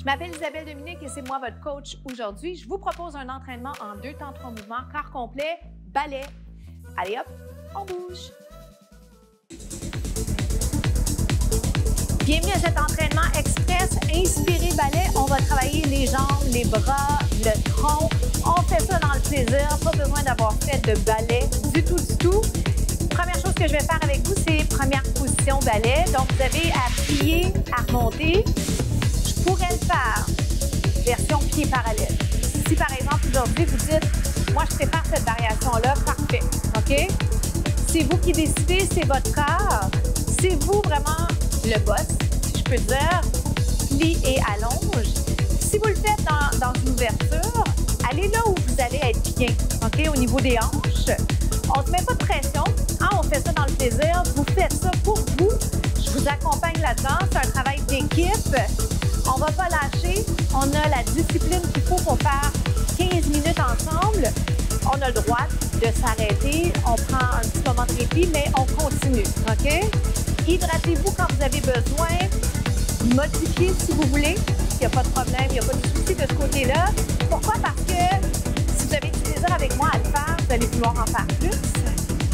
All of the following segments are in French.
Je m'appelle Isabelle Dominique et c'est moi votre coach aujourd'hui. Je vous propose un entraînement en 2 temps 3 mouvements, corps complet, ballet. Allez hop, on bouge. Bienvenue à cet entraînement express inspiré ballet. On va travailler les jambes, les bras, le tronc. On fait ça dans le plaisir, pas besoin d'avoir fait de ballet du tout. Première chose que je vais faire avec vous, c'est première position ballet. Donc, vous avez à plier, à remonter. Je pourrais le faire version pied parallèle. Si, par exemple, aujourd'hui, vous dites, moi, je prépare cette variation-là, parfait, OK? C'est vous qui décidez, c'est votre corps. C'est vous vraiment le boss, si je peux dire. Plie et allonge. Si vous le faites dans une ouverture, allez là où vous allez être bien, OK? Au niveau des hanches. On ne se met pas de pression. Hein? On fait ça dans le plaisir. Vous faites ça pour vous. Je vous accompagne là-dedans. C'est un travail d'équipe. On ne va pas lâcher. On a la discipline qu'il faut pour faire 15 minutes ensemble. On a le droit de s'arrêter. On prend un petit moment de répit, mais on continue. OK? Hydratez-vous quand vous avez besoin. Modifiez si vous voulez. Il n'y a pas de problème. Il n'y a pas de souci de ce côté-là. Pourquoi? Parce que si vous avez du plaisir avec moi à le faire, vous allez pouvoir en faire plus.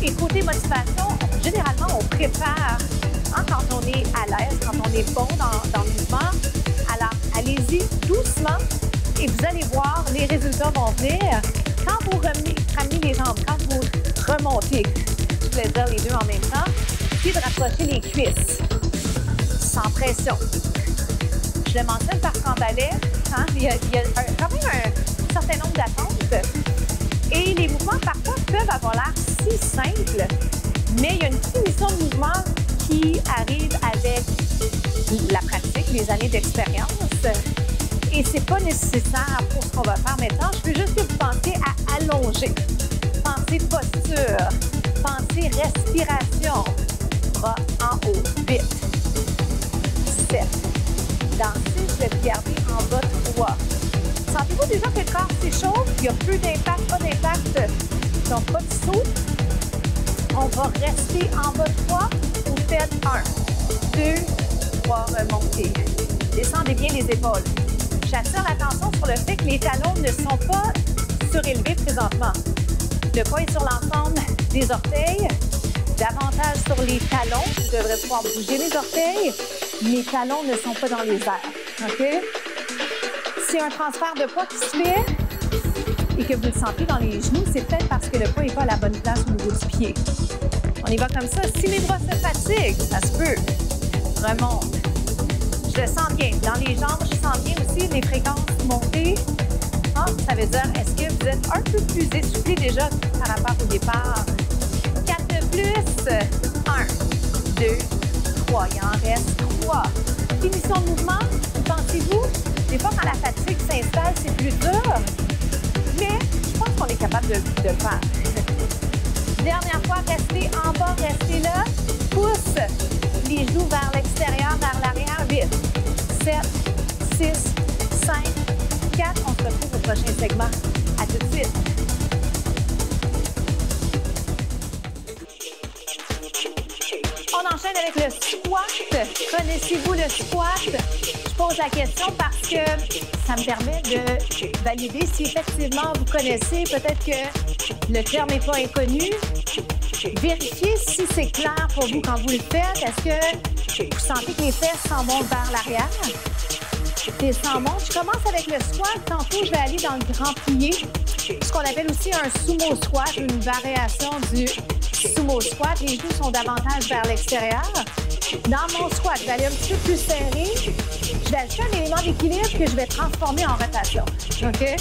Et côté motivation, généralement, on prépare quand on est à l'aise, quand on est bon dans le mouvement. Alors, allez-y doucement et vous allez voir, les résultats vont venir. Quand vous ramenez les jambes, quand vous remontez, je voulais dire les deux en même temps, puis de rapprocher les cuisses, sans pression. Je le mentionne parce qu'en ballet, il y a quand même un certain nombre d'attentes. Et les mouvements, parfois, peuvent avoir l'air si simples, mais il y a une finition de mouvement qui arrive avec la pratique, les années d'expérience. Et c'est pas nécessaire pour ce qu'on va faire maintenant. Je veux juste que vous pensiez à allonger. Pensez posture. Pensez respiration. Bras en haut. 8. 7. Dansez, je vais vous garder en bas 3. Sentez-vous déjà que le corps s'échauffe? Il y a peu d'impact, pas d'impact. Donc, pas de saut. On va rester en bas 3. Vous faites 1, 2, 3, remontez. Descendez bien les épaules. J'attire l'attention sur le fait que les talons ne sont pas surélevés présentement. Le poids est sur l'ensemble des orteils. Davantage sur les talons. Je devrais pouvoir bouger les orteils. Mes talons ne sont pas dans les airs. OK? Si un transfert de poids qui se fait et que vous le sentez dans les genoux, c'est peut-être parce que le poids n'est pas à la bonne place au niveau du pied. On y va comme ça. Si les bras se fatiguent, ça se peut. Remonte. Je le sens bien. Dans les jambes, je sens bien aussi les fréquences monter. Ça veut dire, est-ce que vous êtes un peu plus essoufflé déjà par rapport au départ? 4 de plus. 1, 2, 3. Il en reste 3. Finition de mouvement. Pensez-vous? Des fois, quand la fatigue s'installe, c'est plus dur. Mais je pense qu'on est capable de le faire. Dernière fois, restez en bas, restez là. Pousse les genoux vers l'extérieur, vers l'arrière. Vite. 7, 6, 5, 4. On se retrouve au prochain segment. À tout de suite. On enchaîne avec le squat. Connaissez-vous le squat? Je pose la question parce que ça me permet de valider si effectivement vous connaissez. Peut-être que le terme n'est pas inconnu. Vérifiez si c'est clair pour vous quand vous le faites. Est-ce que vous sentez que les fesses s'en vont vers l'arrière? Descend, monte. Je commence avec le squat. Tantôt, je vais aller dans le grand plié. Ce qu'on appelle aussi un sumo squat, une variation du sumo squat. Les genoux sont davantage vers l'extérieur. Dans mon squat, je vais aller un petit peu plus serré. Je vais ajouter un élément d'équilibre que je vais transformer en rotation. OK?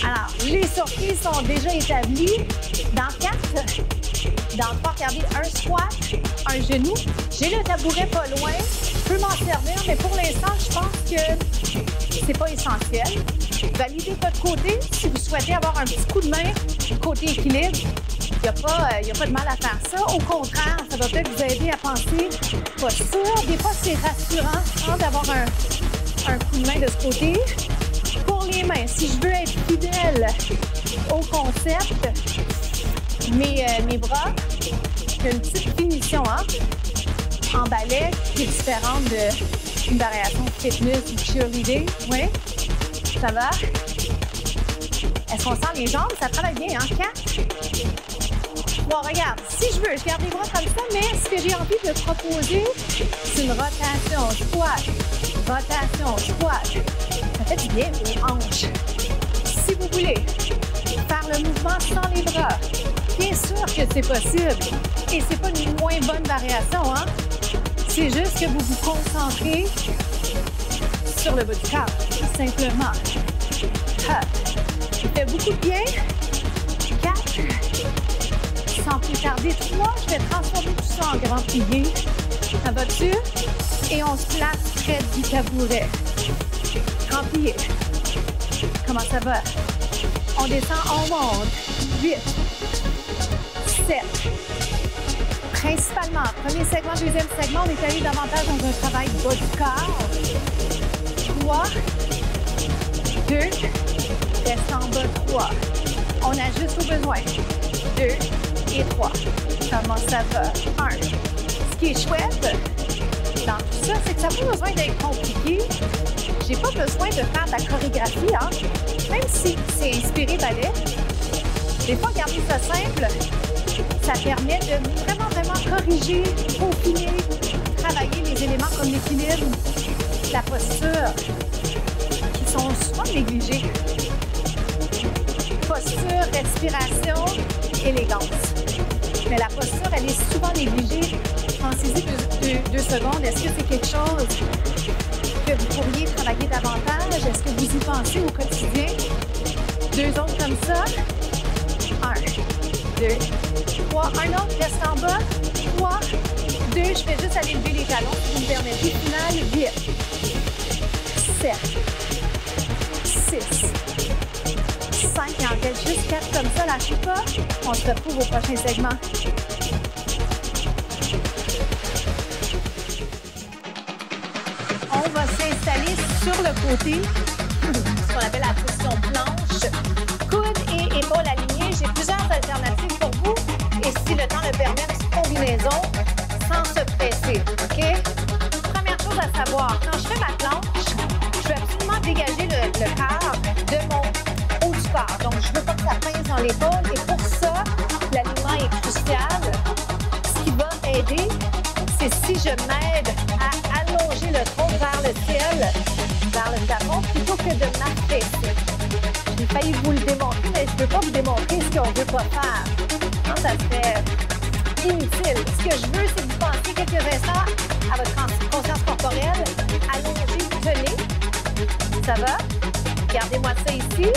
Alors, les surprises sont déjà établies. Dans 4, dans 3, regardez, un squat, un genou. J'ai le tabouret pas loin. Je peux m'en servir, mais pour l'instant, je pense que c'est pas essentiel. Validez votre côté. Si vous souhaitez avoir un petit coup de main côté équilibre, il n'y a pas de mal à faire ça. Au contraire, ça va peut-être vous aider à penser posture. Des fois, c'est rassurant d'avoir un coup de main de ce côté. Pour les mains, si je veux être fidèle au concept, mes bras, j'ai une petite finition en ballet qui est différente d'une variation fitness ou cheerleading? Oui? Ça va? Est-ce qu'on sent les jambes? Ça travaille bien, hein? 4. Bon, regarde, si je veux, je garde les bras comme ça, mais ce que j'ai envie de proposer, c'est une rotation, squat, rotation, squat. Ça fait du bien aux hanches. Si vous voulez faire le mouvement sans les bras, bien sûr que c'est possible. Et c'est pas une moins bonne variation, hein? C'est juste que vous vous concentrez sur le bas du corps, tout simplement. Ça fait beaucoup de bien. 4. Sans plus tarder, 3. Je vais transformer tout ça en grand plié. Ça va dessus. Et on se place près du tabouret. Grand plié. Comment ça va? On descend, on monte. 8. 7. Principalement, premier segment, deuxième segment, on est allé davantage dans un travail bas du corps. 3. 2. Reste en bas, 3. On ajuste aux besoins. 2 et 3. Comment ça va? 1. Ce qui est chouette dans tout ça, c'est que ça n'a pas besoin d'être compliqué. J'ai pas besoin de faire de la chorégraphie, hein? Même si c'est inspiré ballet. Des fois, garder ça simple, ça permet de vraiment corriger, peaufiner, travailler les éléments comme l'équilibre, la posture, qui sont souvent négligés. Posture, respiration, élégance. Mais la posture, elle est souvent négligée. Pensez-y 2 secondes. Est-ce que c'est quelque chose que vous pourriez travailler davantage? Est-ce que vous y pensez au quotidien? 2 autres comme ça. 1, 2, 3. Un autre, reste en bas. 3, 2. Je fais juste aller lever les talons. Vous me permettez. Finale, 8, 7, 6, 5, il en reste juste 4 comme ça, lâchez pas. On se retrouve au prochain segment. On va s'installer sur le côté, ce qu'on appelle la position planche. Coude et épaules alignées. J'ai plusieurs alternatives pour vous. Et si le temps le permet, une petite combinaison sans se presser. OK? Première chose à savoir, quand je fais ma planche, je veux absolument dégager le corps de mon haut du corps. Donc, je ne veux pas que ça pince dans l'épaule. Et pour ça, l'alignement est crucial. Ce qui va aider, c'est si je m'aide à allonger le tronc vers le ciel, vers le plafond, plutôt que de m'affaisser. J'ai failli vous le démontrer, mais je ne veux pas vous démontrer ce qu'on ne veut pas faire. Non, ça serait inutile. Ce que je veux, c'est que vous pensiez quelques instants à votre conscience corporelle. Allongez, tenez. Ça va? Gardez-moi ça ici.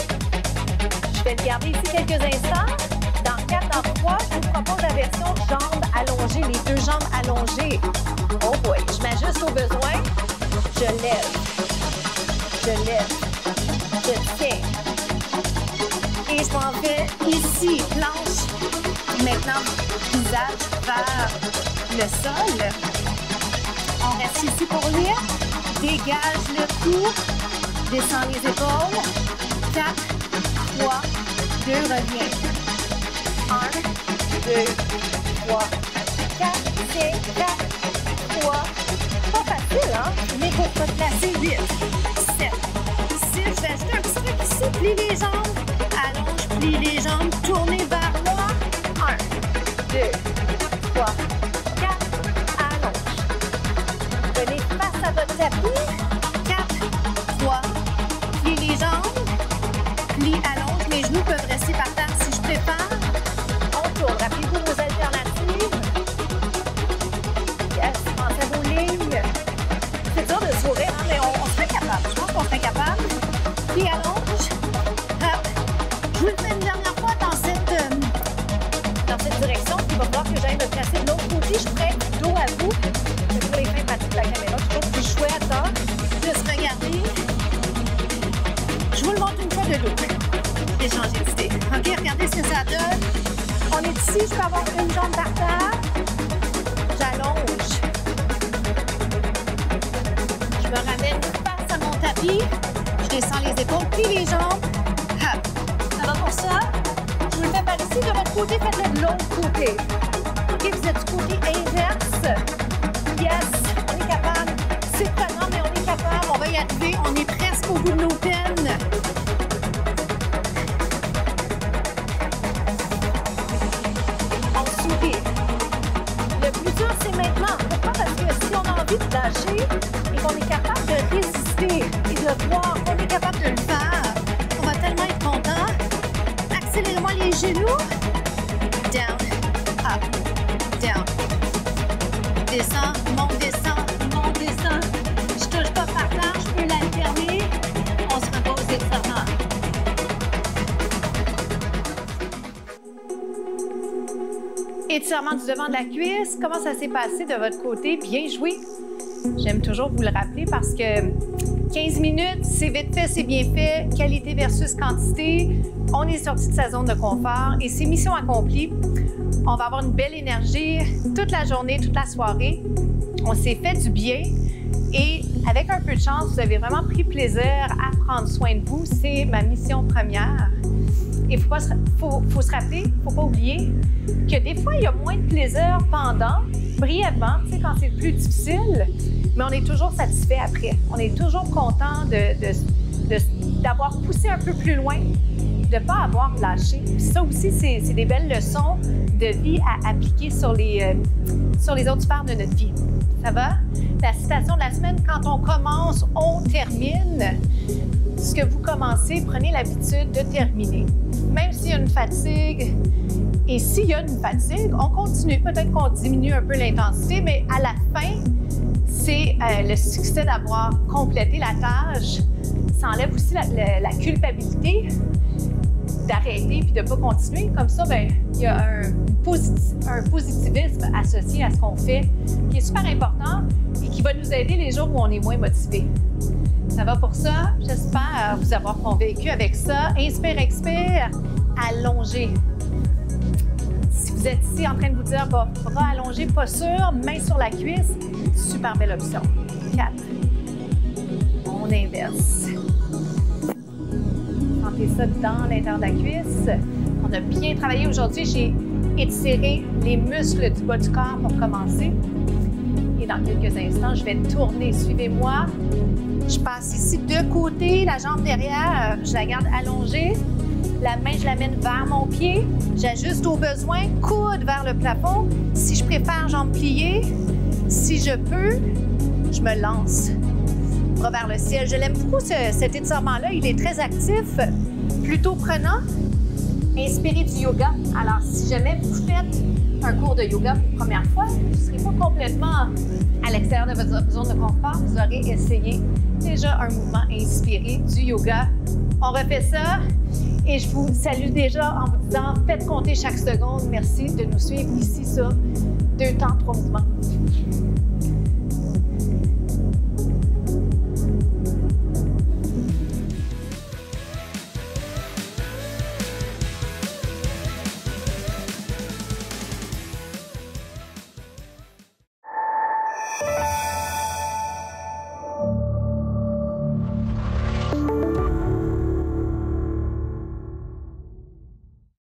Je vais le garder ici quelques instants. Dans 4, dans 3, je vous propose la version jambes allongées, les 2 jambes allongées. Oh boy, je m'ajuste aux besoins. Je lève. Je lève. Je tiens. Et je m'en vais ici, planche. Maintenant, visage vers le sol. On reste ici pour lire. Dégage le cou. Descends les épaules. 4, 3, 2, reviens. 1, 2, 3, 4, 5, 4, 3. Pas facile, hein? Mais pour te placer, 8, 7, 6. Je vais ajouter un petit truc ici. Plie les jambes. Allonge, plie les jambes. Tournez vers moi. 1, 2, 3, 4. Allonge. Venez face à votre tapis. 4, 3. Plie les jambes. Plie, allonge. Mes genoux peuvent rester par terre si je préfère. Rappelez-vous vos alternatives. Yes, pensez à vos lignes. C'est dur de sourire, hein, mais on serait capable. Je pense qu'on serait capable. Puis allonge. Hop. Je vous le fais une dernière fois dans cette direction. Il va falloir que j'aille me placer de l'autre côté. Je ferai dos à vous. C'est pour les fins pratiques de la caméra. Je trouve plus chouette, hein, de se regarder. Je vous le montre une fois de dos. J'ai changé d'idée. OK, regardez ce que ça donne. On est ici, je peux avoir une jambe par terre. J'allonge. Je me ramène face à mon tapis. Je descends les épaules, puis les jambes. Hop. Ça va pour ça? Je vous le fais par ici. De votre côté, faites-le de l'autre côté. OK, vous êtes du côté inverse. Yes, on est capable. C'est prenant, mais on est capable. peur, on va y arriver. On est presque au bout de nos peines. On sourit. Le plus dur, c'est maintenant. Pourquoi? Parce que si on a envie de lâcher et qu'on est capable de résister et de voir qu'on est capable de le faire, on va tellement être content. Accélérez-moi les genoux. Down, up, down. Descends, monte, descends, monte, descends. Je touche pas par terre, je peux l'alterner. On se repose étirement. Étirement du devant de la cuisse. Comment ça s'est passé de votre côté? Bien joué. J'aime toujours vous le rappeler parce que 15 minutes, c'est vite fait, c'est bien fait. Qualité versus quantité. On est sorti de sa zone de confort et c'est mission accomplie. On va avoir une belle énergie toute la journée, toute la soirée. On s'est fait du bien et avec un peu de chance, vous avez vraiment pris plaisir à prendre soin de vous. C'est ma mission première. Et il faut se rappeler, il ne faut pas oublier que des fois, il y a moins de plaisir pendant, brièvement, tu sais, quand c'est plus difficile, mais on est toujours satisfait après. On est toujours content d'avoir poussé un peu plus loin, de ne pas avoir lâché. Puis ça aussi, c'est des belles leçons de vie à appliquer sur les autres sphères de notre vie. Ça va? La citation de la semaine, quand on commence, on termine. Ce que vous commencez, prenez l'habitude de terminer. Même s'il y a une fatigue, et s'il y a une fatigue, on continue. Peut-être qu'on diminue un peu l'intensité, mais à la fin, c'est le succès d'avoir complété la tâche. Ça enlève aussi la culpabilité d'arrêter puis de ne pas continuer. Comme ça, bien, il y a un positivisme associé à ce qu'on fait qui est super important et qui va nous aider les jours où on est moins motivé. Ça va pour ça? J'espère vous avoir convaincu avec ça. Inspire, expire, allongez. Si vous êtes ici en train de vous dire, bras allongés, pas sûr, main sur la cuisse, super belle option. 4. On inverse. Sentez ça dans l'intérieur de la cuisse. On a bien travaillé aujourd'hui. J'ai étiré les muscles du bas du corps pour commencer. Et dans quelques instants, je vais tourner. Suivez-moi. Je passe ici de côté, la jambe derrière, je la garde allongée. La main, je l'amène vers mon pied. J'ajuste au besoin, coude vers le plafond. Si je préfère, jambes pliées. Si je peux, je me lance. Bras vers le ciel. Je l'aime beaucoup, cet étirement-là. Il est très actif, plutôt prenant. Inspirez du yoga. Alors, si jamais vous faites un cours de yoga pour la première fois, vous ne serez pas complètement à l'extérieur de votre zone de confort. Vous aurez essayé déjà un mouvement inspiré du yoga. On refait ça et je vous salue déjà en vous disant faites compter chaque seconde. Merci de nous suivre ici sur 2 temps, 3 mouvements.